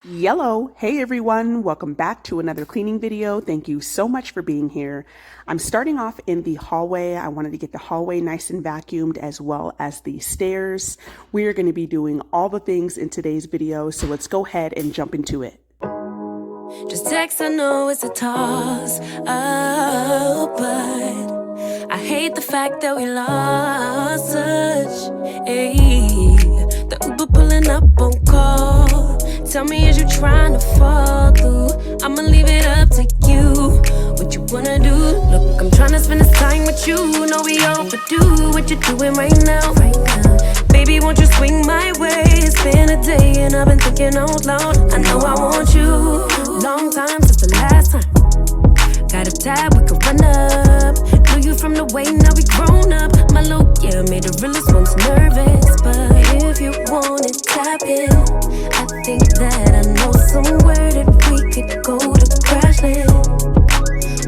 Yellow. Hey everyone, welcome back to another cleaning video. Thank you so much for being here. I'm starting off in the hallway. I wanted to get the hallway nice and vacuumed as well as the stairs. We are going to be doing all the things in today's video, so let's go ahead and jump into it. Just text, I know it's a toss up, but I hate the fact that we lost touch. The Uber pulling up on call. Tell me, is you trying to fall through? I'ma leave it up to you. What you wanna do? Look, I'm trying to spend this time with you. Know we overdue. What you doing right now? Baby, won't you swing my way? It's been a day and I've been thinking out loud. I know I want you. Long time since the last time. Got a tab, we could run up. Knew you from the way, now we grown up. My look, yeah, made the realest ones nervous. But if you want it, tap in. I think that I know somewhere that we could go to crash land.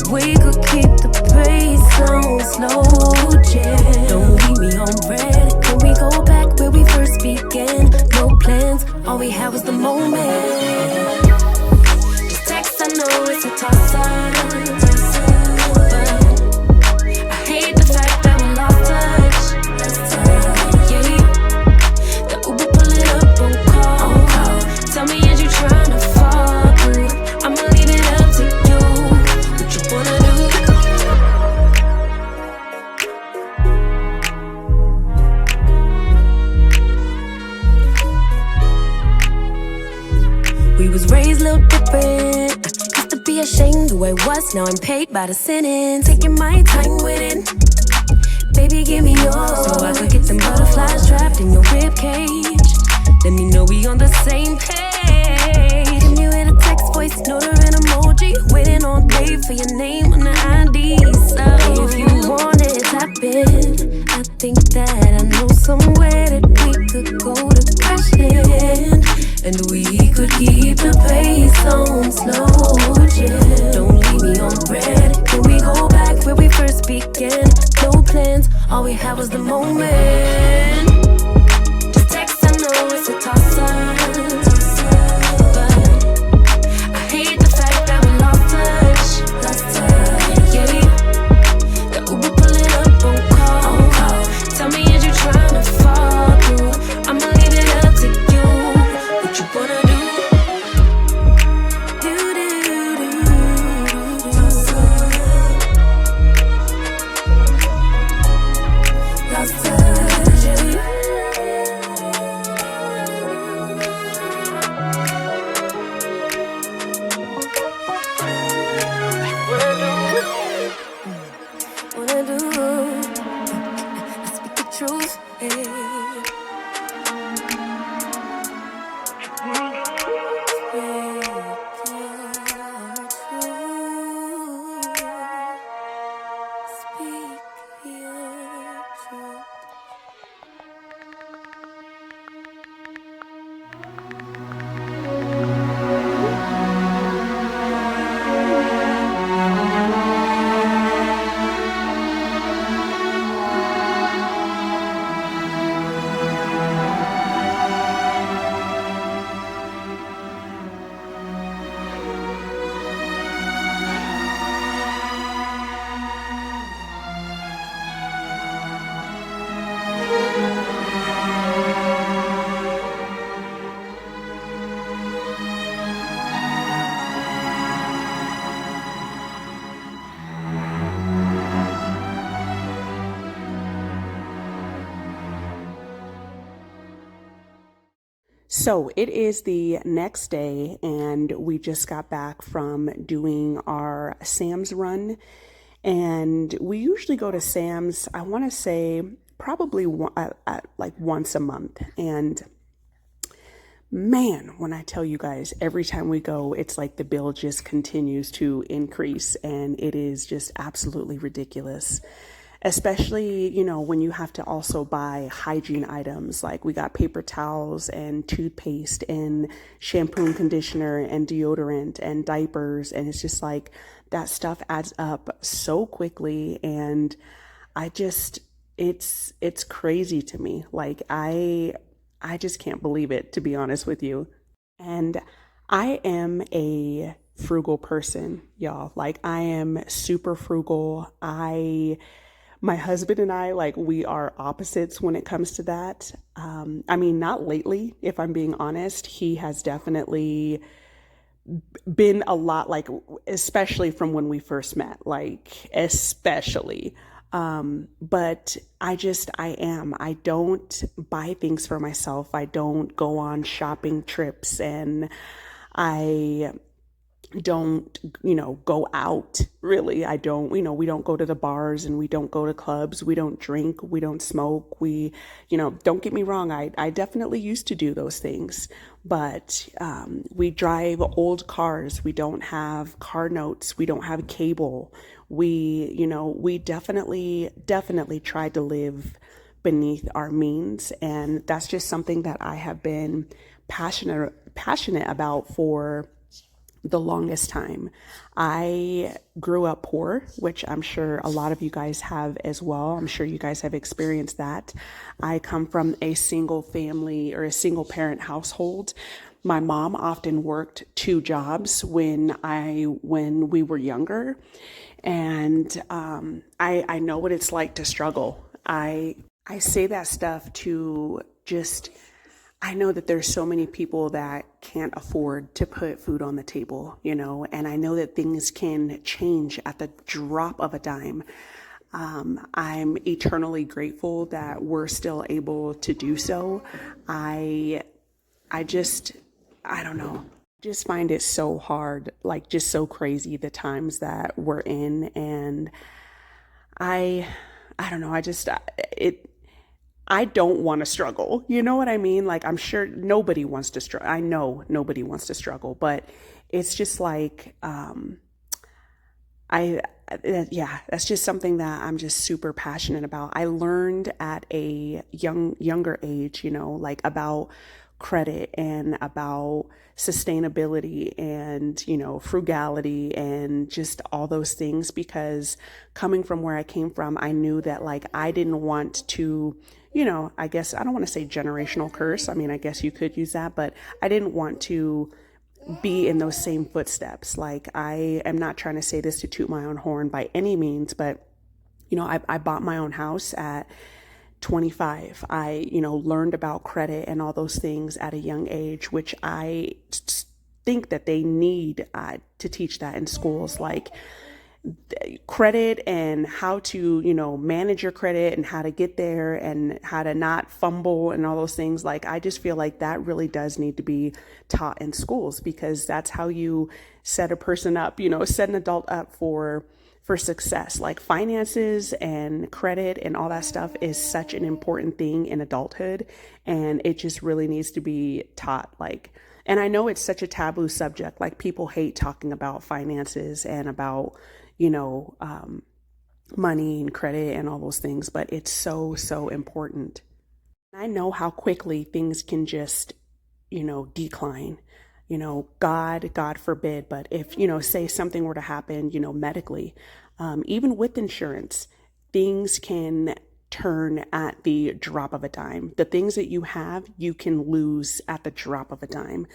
We could keep the pace on slow jam. Don't leave me on red. Can we go back where we first began? No plans, all we had was the moment. Just text, I know it's a toss-up. We was raised a little different. Used to be ashamed who I was, now I'm paid by the sentence. Taking my time with it. Baby, give me yours, so I could get them butterflies trapped in your ribcage. Let me know we on the same page. Give me with a text, voice note or an emoji. Waiting all day for your name on the ID. So if you want it, tap in. I think that I know somewhere that we could go to crash land. And we could keep the pace on slow jam. Don't leave me on red. Can we go back where we first began? No plans, all we had was the moment. Just text, I know it's a toss-up. So it is the next day and we just got back from doing our Sam's run, and we usually go to Sam's, I want to say probably like once a month. And man, when I tell you guys, every time we go, it's like the bill just continues to increase and it is just absolutely ridiculous. Especially, when you have to also buy hygiene items, like we got paper towels and toothpaste and shampoo and conditioner and deodorant and diapers. And it's just like that stuff adds up so quickly. And it's crazy to me. Like I just can't believe it, to be honest with you. And I am a frugal person, y'all. Like I am super frugal. My husband and I, like we are opposites when it comes to that. I mean, not lately, if I'm being honest. He has definitely been a lot like, especially from when we first met, like especially. But I don't buy things for myself. I don't go on shopping trips, and I don't, go out really. I don't, we don't go to the bars, and we don't go to clubs. We don't drink. We don't smoke. Don't get me wrong. I definitely used to do those things, but we drive old cars. We don't have car notes. We don't have cable. We definitely tried to live beneath our means. And that's just something that I have been passionate about for the longest time. I grew up poor, which I'm sure a lot of you guys have as well. I'm sure you guys have experienced that. I come from a single family or a single parent household. My mom often worked two jobs when we were younger, and I know what it's like to struggle. I say that stuff to just, I know that there's so many people that can't afford to put food on the table, and I know that things can change at the drop of a dime. I'm eternally grateful that we're still able to do so. I, I just, I don't know. Just find it so hard, like just so crazy the times that we're in, and I, I don't know. I don't want to struggle. You know what I mean? Like, I'm sure nobody wants to struggle. I know nobody wants to struggle, but it's just like, I, yeah, that's just something that I'm just super passionate about. I learned at a younger age, like about credit and about sustainability and, frugality and just all those things, because coming from where I came from, I knew that like I didn't want to, I guess I don't want to say generational curse. I mean, I guess you could use that, but I didn't want to be in those same footsteps. Like, I am not trying to say this to toot my own horn by any means, but I bought my own house at 25. I, learned about credit and all those things at a young age, which I think that they need to teach that in schools. Like, credit and how to, manage your credit and how to get there and how to not fumble and all those things. Like, I just feel like that really does need to be taught in schools, because that's how you set a person up, set an adult up for success. Like, finances and credit and all that stuff is such an important thing in adulthood, and it just really needs to be taught. Like, and I know it's such a taboo subject. Like, people hate talking about finances and about, you know, um, money and credit and all those things, but it's so, so important. I know how quickly things can just, decline. God forbid, but if, say something were to happen, medically, even with insurance, things can turn at the drop of a dime. The things that you have, you can lose at the drop of a dime.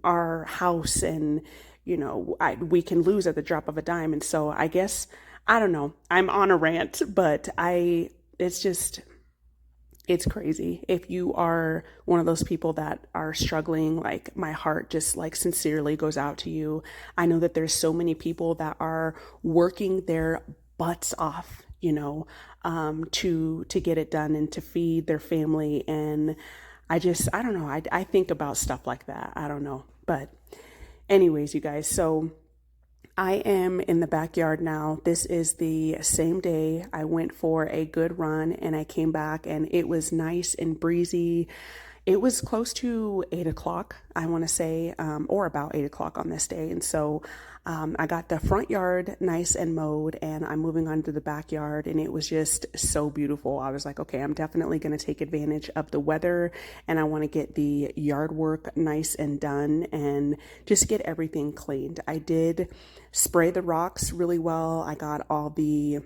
Our house and, we can lose at the drop of a dime. And so I guess, I don't know, I'm on a rant, but it's just, it's crazy. If you are one of those people that are struggling, like, my heart just like sincerely goes out to you. I know that there's so many people that are working their butts off, to get it done and to feed their family. And I don't know. I think about stuff like that. I don't know. But anyways, you guys, so I am in the backyard now. This is the same day I went for a good run, and I came back and it was nice and breezy. It was close to 8 o'clock, I want to say, or about 8 o'clock on this day. And so I got the front yard nice and mowed, and I'm moving on to the backyard, and it was just so beautiful. I was like, okay, I'm definitely going to take advantage of the weather, and I want to get the yard work nice and done and just get everything cleaned. I did spray the rocks really well. I got all the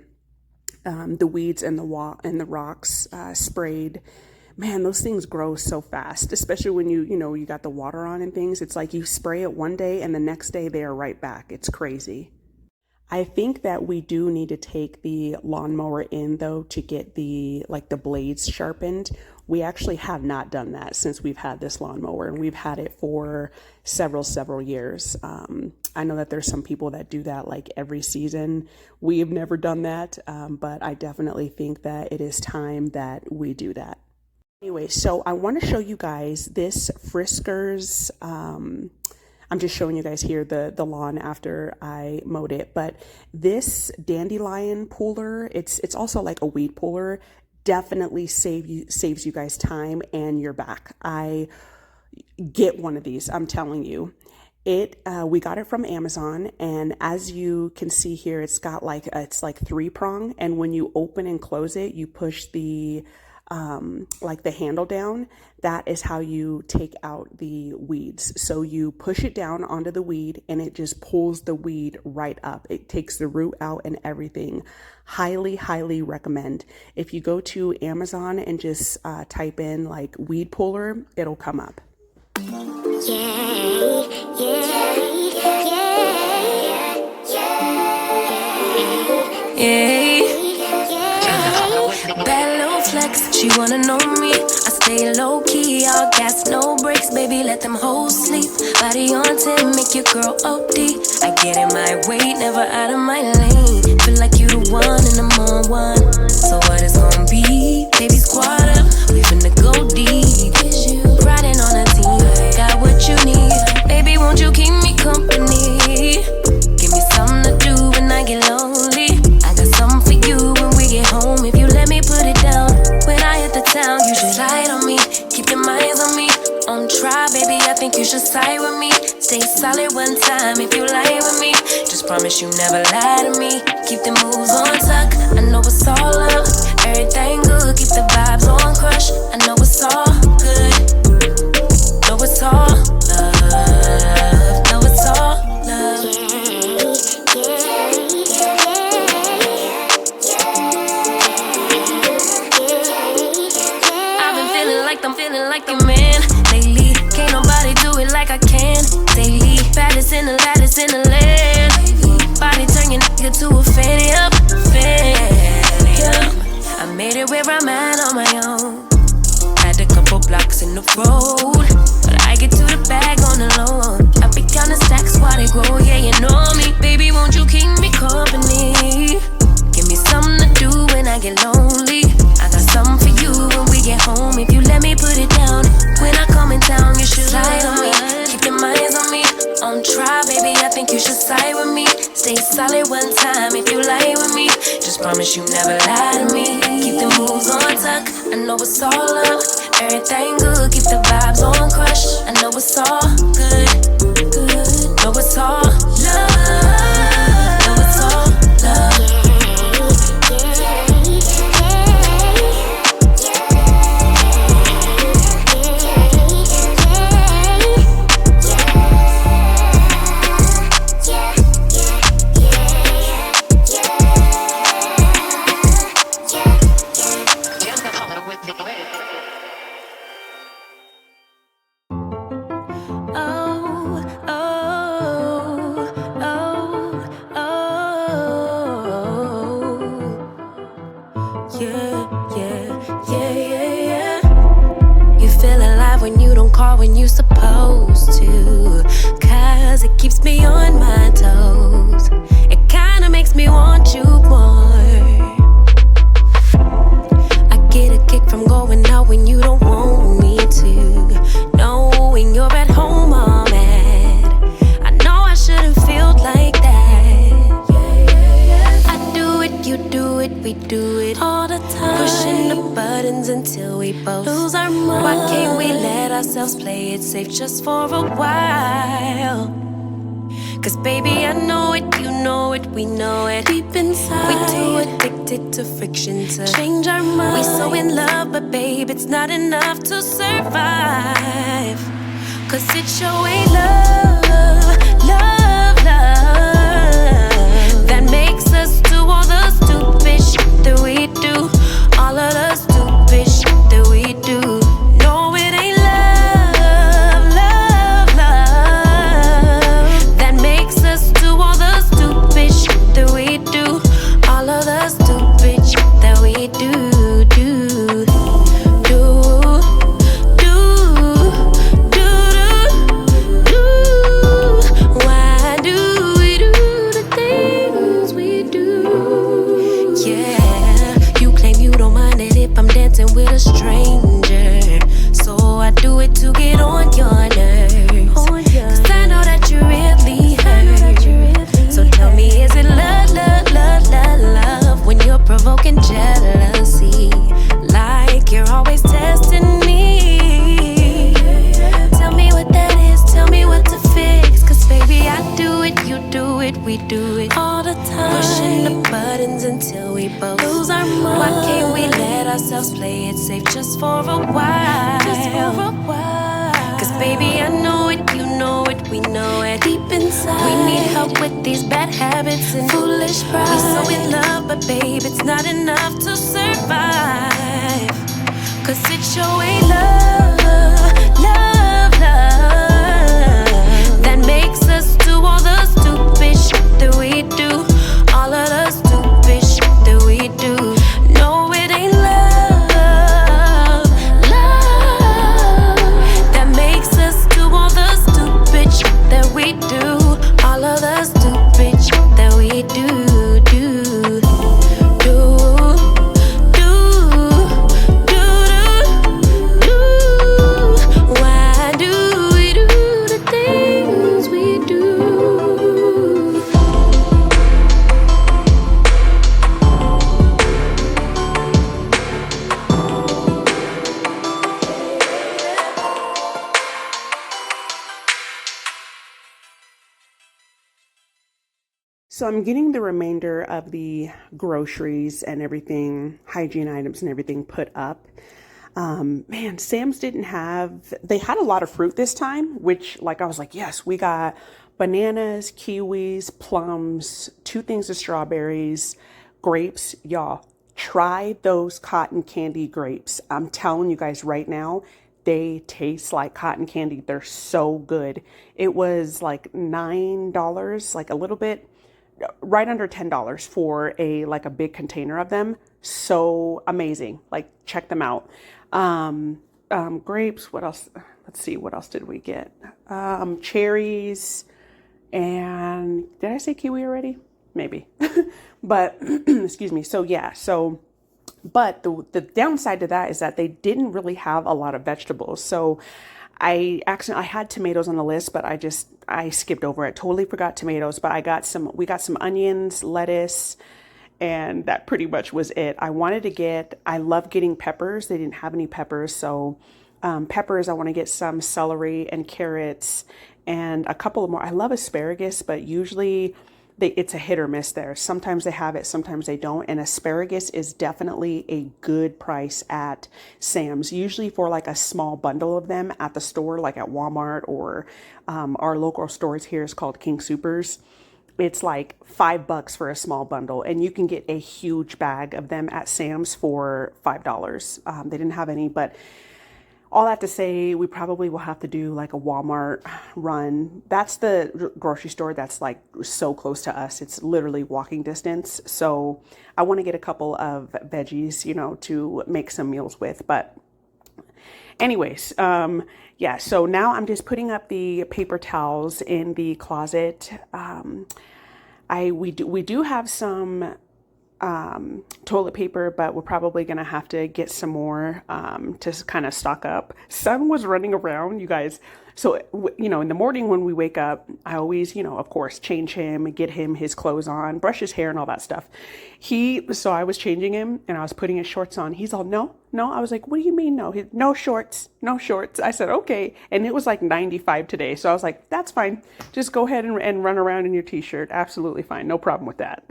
weeds and the rocks sprayed Man, those things grow so fast, especially when you got the water on and things. It's like you spray it one day and the next day they are right back. It's crazy. I think that we do need to take the lawnmower in though to get the blades sharpened. We actually have not done that since we've had this lawnmower, and we've had it for several years. I know that there's some people that do that like every season. We have never done that, but I definitely think that it is time that we do that. Anyway, so I want to show you guys this Friskers. I'm just showing you guys here the lawn after I mowed it, but this dandelion puller, it's also like a weed puller, definitely saves you guys time and your back. I get one of these, I'm telling you. We got it from Amazon, and as you can see here, it's like 3-prong, and when you open and close it, you push the handle down. That is how you take out the weeds. So you push it down onto the weed and it just pulls the weed right up. It takes the root out and everything. Highly recommend. If you go to Amazon and just type in like weed puller, it'll come up. Bad little flex, she wanna know me. I stay low key, all gas, no brakes. Baby, let them hoes sleep. Body on 10, make your girl OD. I get in my way, never out of my lane. Feel like you the one and I'm on one. So what it's gonna be? Baby, squad up, we finna go deep. Riding on a team, got what you need. Baby, won't you keep me company? Give me something to do when I get lonely. I got something for you when we get home. If you let me put it down, when I hit the town, you should slide on me. Keep your minds on me. On try, baby, I think you should side with me. Stay solid one time if you lie with me. Just promise you never lie to me. Keep the moves on tuck. I know it's all love. Everything good. Keep the vibes on crush. I know it's all good. Know it's all love. Know it's all love. I've been feeling like I'm feeling like the man lately. Can't nobody do it like I can daily. Baddest in the land. Body turn your nigga to a fanny up. I made it where I'm at on my own. Had a couple blocks in the road, but I get to the bag on the low. I be counting stacks while they grow. Yeah, you know me. Baby, won't you keep me company? Give me something to do when I get lonely. I got something for you when we get home. If you let me put it down, when I come in town, you should slide on me. Keep your minds on me. On try, baby, I think you should side with me. Stay solid one time if you lie with me. Just promise you never lie to me. Keep the moves on tuck. I know it's all love. Everything good. Keep the vibes on crush. I know it's all good. Know it's all love. Know it's all love. When you supposed to, 'cause it keeps me on my toes. It kinda makes me want you more. I get a kick from going out when you don't want me to. Knowing you're at home all mad. I know I shouldn't feel like that. I do it, you do it, we do it all the time. Pushing the buttons until we both lose our mind. Why can't we let ourselves play it safe just for a while? 'Cause baby, I know it, you know it, we know it. Deep inside, we too addicted to friction to change our mind. We so in love, but babe, it's not enough to survive. 'Cause it's your way, love, love, love, that makes us do all the stupid shit that we do. All of the stupid shit that we do. we do it all the time. Pushing the buttons until we both lose our minds. Why can't we let ourselves play it safe just for a while? Just for a while. Cause baby, I know it, you know it, we know it. Deep inside, we need help with these bad habits and foolish pride. We so in love, but babe, it's not enough to survive. Cause it sure ain't love, love, love that makes us do all the stupid shit that we do. All of the stupid shit that we do. No, it ain't love, love that makes us do all the stupid shit that we do. All of the stupid shit that we do. So I'm getting the remainder of the groceries and everything, hygiene items and everything put up. Man, Sam's they had a lot of fruit this time, which like I was like, yes, we got bananas, kiwis, plums, 2 things of strawberries, grapes. Y'all, try those cotton candy grapes. I'm telling you guys right now, they taste like cotton candy. They're so good. It was like $9, like a little bit right under $10 for a big container of them. So amazing. Like check them out. Grapes, what else? Let's see, what else did we get? Cherries, and did I say kiwi already? Maybe. But excuse me. So yeah, but the downside to that is that they didn't really have a lot of vegetables. So I had tomatoes on the list, but I skipped over it. Totally forgot tomatoes, but we got some onions, lettuce, and that pretty much was it. I love getting peppers. They didn't have any peppers. So, peppers, I want to get some celery and carrots and a couple of more. I love asparagus, but usually it's a hit or miss there. Sometimes they have it, sometimes they don't. And asparagus is definitely a good price at Sam's, usually for like a small bundle of them at the store, like at Walmart or our local stores here is called King Supers. It's like $5 for a small bundle, and you can get a huge bag of them at Sam's for $5. They didn't have any, but all that to say, we probably will have to do like a Walmart run. That's the grocery store that's like so close to us. It's literally walking distance. So I want to get a couple of veggies, to make some meals with. But anyways, yeah, so now I'm just putting up the paper towels in the closet. We do have some toilet paper, but we're probably going to have to get some more to kind of stock up. Son was running around, you guys. So, in the morning when we wake up, I always, of course, change him, get him his clothes on, brush his hair and all that stuff. So I was changing him and I was putting his shorts on. He's all, no. I was like, what do you mean no? No shorts, no shorts. I said, okay. And it was like 95 today. So I was like, that's fine. Just go ahead and run around in your t-shirt. Absolutely fine. No problem with that.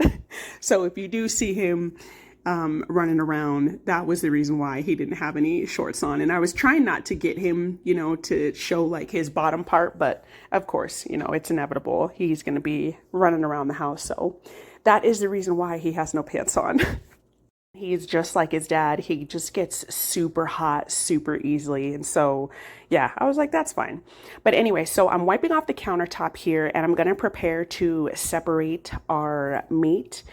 So if you do see him running around, that was the reason why he didn't have any shorts on. And I was trying not to get him, to show like his bottom part, but of course, it's inevitable. He's going to be running around the house. So that is the reason why he has no pants on. He's just like his dad. He just gets super hot super easily. And so, yeah, I was like, that's fine. But anyway, so I'm wiping off the countertop here and I'm going to prepare to separate our meat.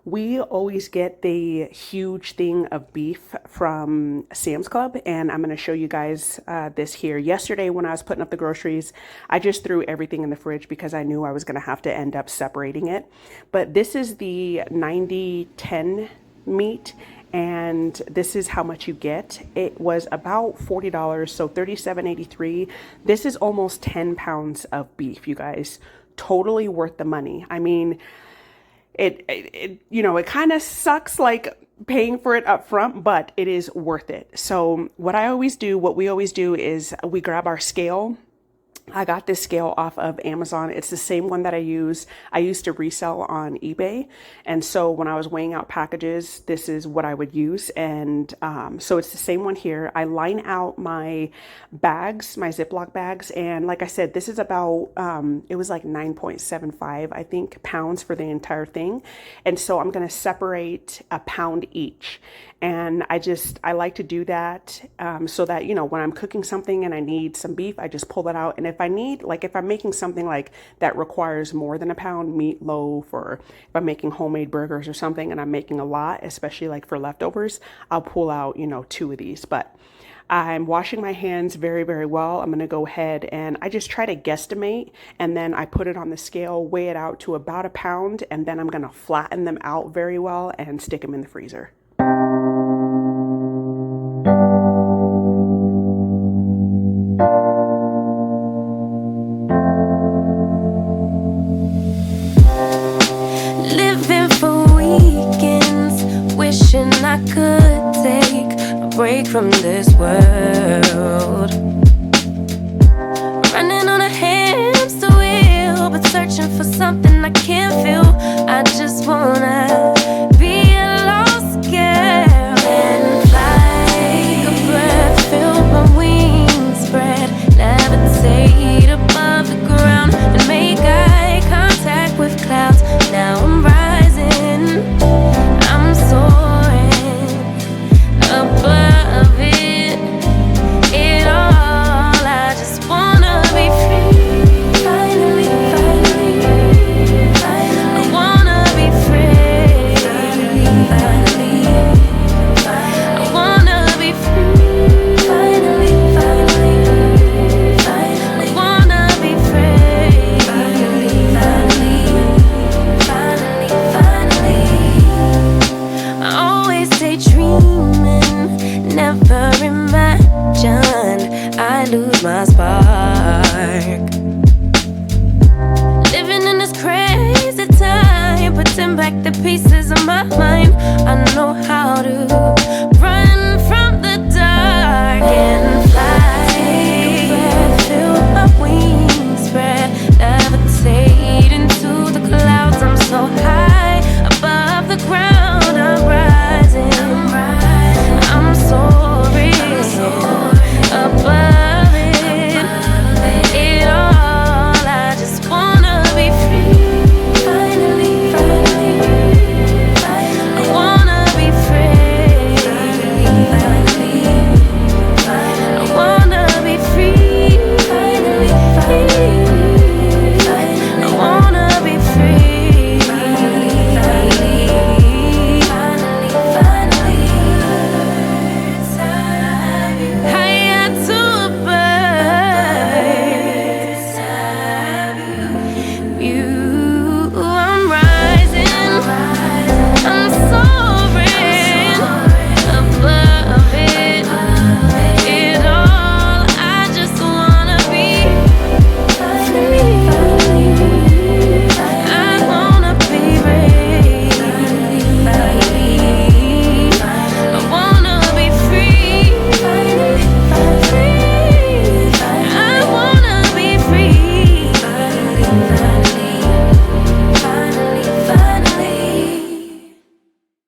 We always get the huge thing of beef from Sam's Club, and I'm going to show you guys this here. Yesterday when I was putting up the groceries, I just threw everything in the fridge because I knew I was going to have to end up separating it. But this is the 90-10 meat, and this is how much you get. It was about $40, so $37.83. This is almost 10 pounds of beef, you guys. Totally worth the money. I mean, it kind of sucks like paying for it up front, but it is worth it. So what we always do is we grab our scale I got this scale off of Amazon. It's the same one that I used to resell on eBay. And so when I was weighing out packages, this is what I would use. And so it's the same one here. I line out my bags, my Ziploc bags. And like I said, this is about, it was like 9.75, I think, pounds for the entire thing. And so I'm going to separate a pound each. And I like to do that so that, you know, when I'm cooking something and I need some beef, I just pull that out. And if I need, like, if I'm making something like that requires more than a pound, meatloaf, or if I'm making homemade burgers or something and I'm making a lot, especially like for leftovers, I'll pull out, you know, 2 of these. But I'm washing my hands very, very well. I'm going to go ahead and I just try to guesstimate, and then I put it on the scale, weigh it out to about a pound, and then I'm going to flatten them out very well and stick them in the freezer. Living for weekends, wishing I could take a break from this world. Running on a hamster wheel, but searching for something I can't feel. I just wanna be a lost girl and fly. Take a breath, feel my wings spread, levitate above the ground and make eye contact with clouds. Now I'm rising, I'm soaring above it all. I just wanna be free. Finally, finally, finally. I wanna be free. Finally, finally. I wanna be free. Finally, finally, finally. I wanna be free. Finally, finally, finally. I always daydreaming, never imagined I lose my spark. Living in this crazy time, putting back the pieces of my mind. I know how to run from the dark and fly. Take a breath, feel my wings spread, levitate into the clouds. I'm so high above the ground. I'm rising, I'm soaring above it all. I just wanna be free. Finally, finally, finally. I wanna be free. Finally, finally. I wanna be free. Finally, finally, finally. I wanna be free. Finally, finally, finally, finally. Higher to a bird. I'm rising, I'm soaring above it all. I just wanna be free. I wanna be free. I wanna be free. I wanna be free.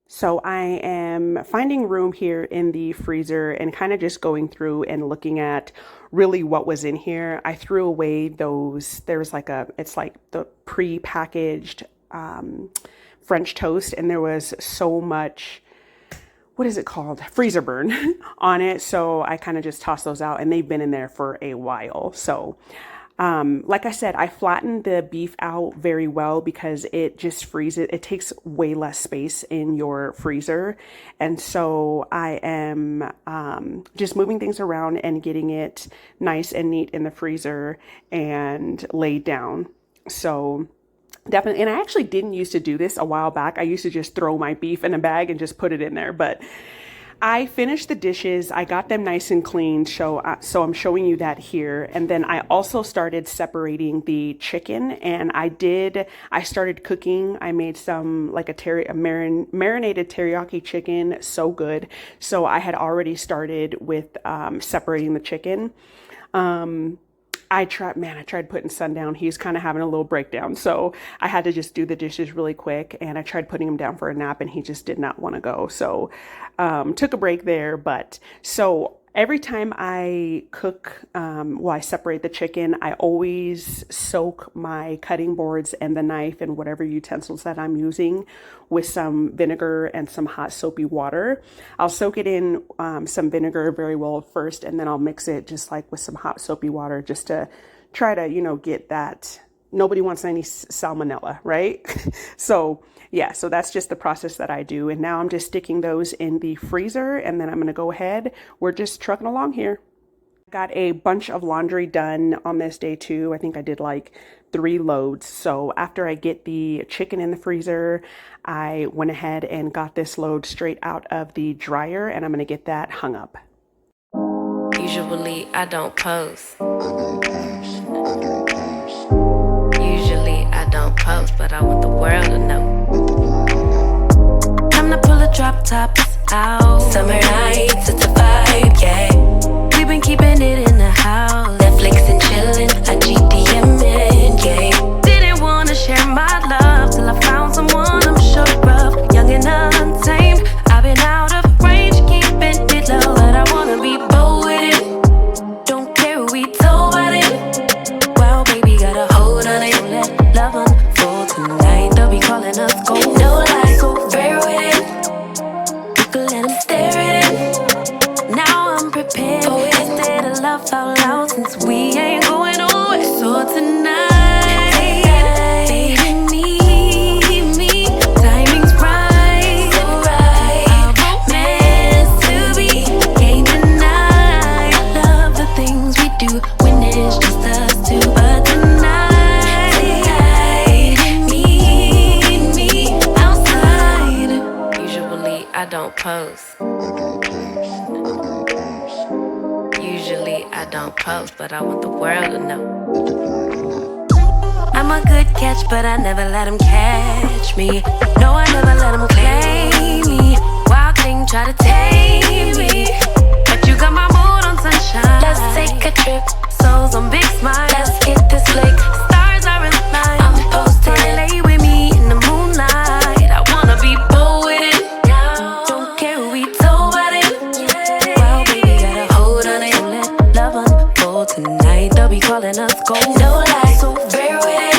So I am finding room here in the freezer and kind of just going through and looking at really what was in here. I threw away those, there's like it's like the pre-packaged French toast, and there was so much, what is it called? Freezer burn on it. So I kind of just tossed those out, and they've been in there for a while. So like I said, I flattened the beef out very well because it just freezes. It takes way less space in your freezer. And so I am just moving things around and getting it nice and neat in the freezer and laid down. So definitely, and I actually didn't used to do this a while back. I used to just throw my beef in a bag and just put it in there. But I finished the dishes. I got them nice and clean. So I'm showing you that here. And then I also started separating the chicken, and I started cooking. I made some like a marinated teriyaki chicken. So good. So I had already started with separating the chicken. I tried putting Sun down. He's kind of having a little breakdown. So I had to just do the dishes really quick. And I tried putting him down for a nap and he just did not want to go. So took a break there. But so every time I cook, I separate the chicken, I always soak my cutting boards and the knife and whatever utensils that I'm using with some vinegar and some hot soapy water. I'll soak it in some vinegar very well first, and then I'll mix it just like with some hot soapy water just to try to, get that. Nobody wants any salmonella, right? So yeah, so that's just the process that I do. And now I'm just sticking those in the freezer, and then I'm going to go ahead. We're just trucking along here. Got a bunch of laundry done on this day too. I think I did like 3 loads. So after I get the chicken in the freezer, I went ahead and got this load straight out of the dryer, and I'm going to get that hung up. Usually I don't post. Usually I don't post, but I want the world to know. Time to pull a drop top out. Summer nights, it's a vibe, yeah. We've been keeping it in the house. Netflix and chillin', I GDM'in', yeah. Didn't wanna share my love till I found someone I'm sure of. Young and untamed, I've been out of range, keeping it low. But I wanna be bold with it. Don't care who we told about it. Well, baby, got a hold on it. Let love unfold tonight. They'll be calling us gold. No lies, so fair with it. You can let them stare at it. Now I'm prepared. Oh, instead of love out loud, since we ain't going nowhere. So tonight, baby, meet me. Timing's right, so right. Our romance to be, can't deny. Love the things we do when it's just us two. But tonight, baby, meet me outside. Usually I don't post. Usually I don't post, but I want the world to know. I'm a good catch, but I never let him catch me. No, I never let him claim me. Wild thing try to tame me, but you got my mood on sunshine. Let's take a trip, souls on big smile. Let's get this flick, stars are in line. I'm posted, lay with me in the moonlight. I wanna be bold with it. Don't care who we told about it. Well, baby, got a hold on it. Let love unfold tonight. They'll be calling us gold. No lies, so fair with it.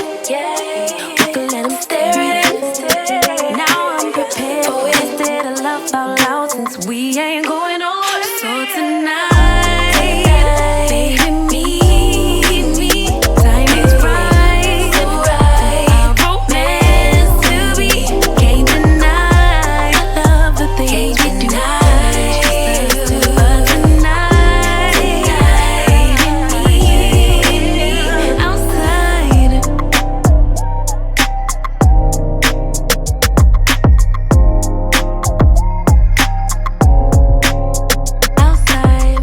We can let them stare at it. Now I'm prepared. Oh, instead of love out loud, since we ain't going nowhere. So tonight, baby, meet me. Timing's right, so right. Our romance to be, can't deny. Love the things we do. But tonight, baby, meet me outside. Outside.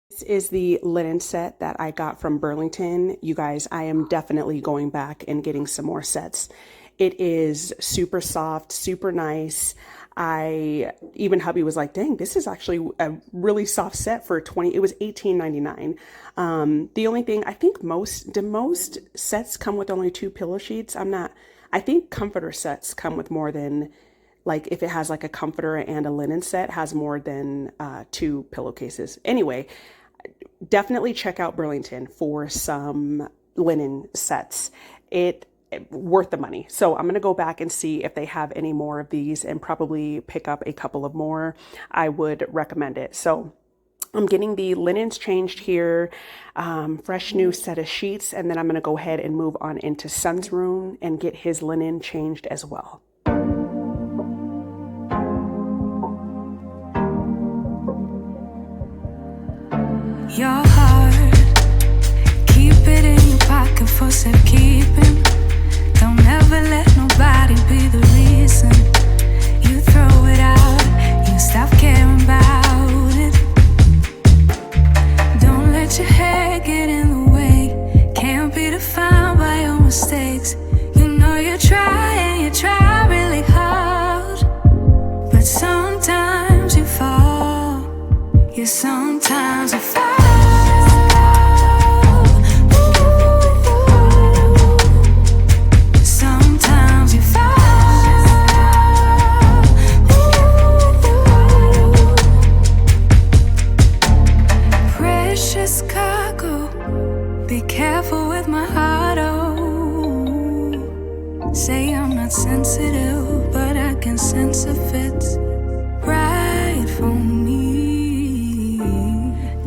This is the linen set that I got from Burlington. You guys, I am definitely going back and getting some more sets. It is super soft, super nice. Even hubby was like, dang, this is actually a really soft set for 20. It was $18.99. The only thing, I think most sets come with only 2 pillow sheets. I think comforter sets come with more than, like if it has like a comforter and a linen set, has more than 2 pillowcases. Anyway, definitely check out Burlington for some linen sets. It worth the money. So I'm going to go back and see if they have any more of these and probably pick up a couple of more. I would recommend it. So I'm getting the linens changed here, fresh new set of sheets, and then I'm going to go ahead and move on into Sun's room and get his linen changed as well. Your heart, keep it in your pocket for safekeeping. Don't ever let nobody be the reason you throw it out, you stop caring about it. Don't let your head get in the way, can't be defined by your mistakes. Maybe I'm not sensitive, but I can sense if it's right for me.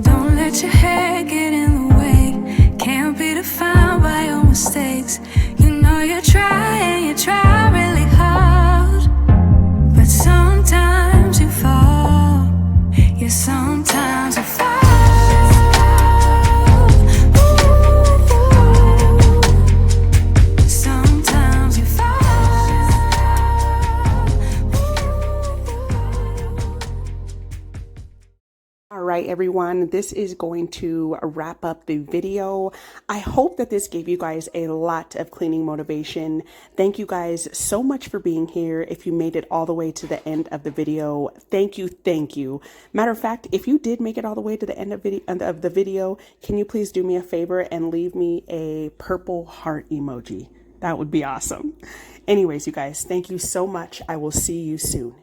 Don't let your hair get in the way. Can't be defined by your mistakes. You know you try really hard, but sometimes you fall. Yeah, sometimes you fall. Sometimes you fall. All right, everyone, this is going to wrap up the video. I hope that this gave you guys a lot of cleaning motivation. Thank you guys so much for being here. If you made it all the way to the end of the video, thank you, thank you. Matter of fact, if you did make it all the way to the end of the video, can you please do me a favor and leave me a purple heart emoji? That would be awesome. Anyways, you guys, thank you so much. I will see you soon.